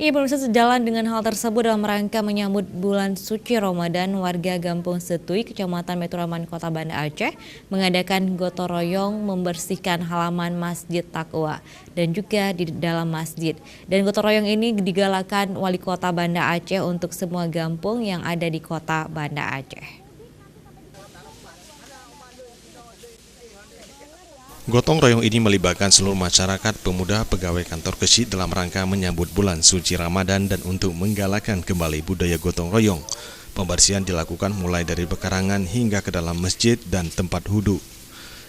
Ia pemirsa, sejalan dengan hal tersebut dalam rangka menyambut bulan suci Ramadan, warga Gampung Setui, Kecamatan Meturaman, Kota Banda Aceh, mengadakan gotong royong membersihkan halaman Masjid Taqwa dan juga di dalam masjid. Dan gotong royong ini digalakan Wali Kota Banda Aceh untuk semua gampung yang ada di Kota Banda Aceh. Gotong royong ini melibatkan seluruh masyarakat, pemuda, pegawai kantor Kesyid dalam rangka menyambut bulan suci Ramadan dan untuk menggalakkan kembali budaya gotong royong. Pembersihan dilakukan mulai dari pekarangan hingga ke dalam masjid dan tempat wudhu.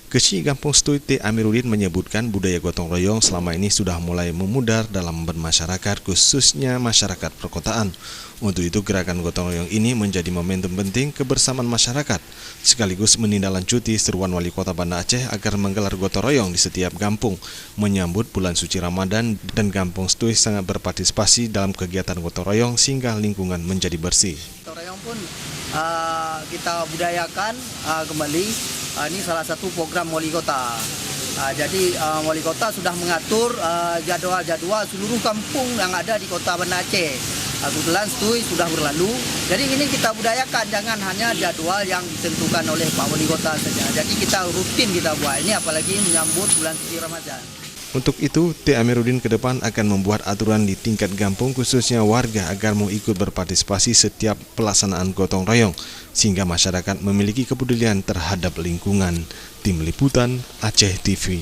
Kesyid Gampung Setui T. Amiruddin menyebutkan budaya gotong royong selama ini sudah mulai memudar dalam bermasyarakat, khususnya masyarakat perkotaan. Untuk itu gerakan gotong royong ini menjadi momentum penting kebersamaan masyarakat, sekaligus menindaklanjuti seruan Wali Kota Banda Aceh agar menggelar gotong royong di setiap kampung menyambut bulan suci Ramadan, dan Gampung Setui sangat berpartisipasi dalam kegiatan gotong royong sehingga lingkungan menjadi bersih. Gotong royong pun kita budayakan kembali. Ini salah satu program Wali Kota. Jadi Wali Kota sudah mengatur jadwal-jadwal seluruh kampung yang ada di Kota Banda Aceh. Kebetulan Setui sudah berlalu. Jadi ini kita budayakan, jangan hanya jadwal yang ditentukan oleh Pak Wali Kota saja. Jadi kita rutin kita buat ini, apalagi menyambut bulan suci Ramadan. Untuk itu, T. Amiruddin ke depan akan membuat aturan di tingkat kampung, khususnya warga, agar mau ikut berpartisipasi setiap pelaksanaan gotong royong, sehingga masyarakat memiliki kepedulian terhadap lingkungan. Tim Liputan Aceh TV.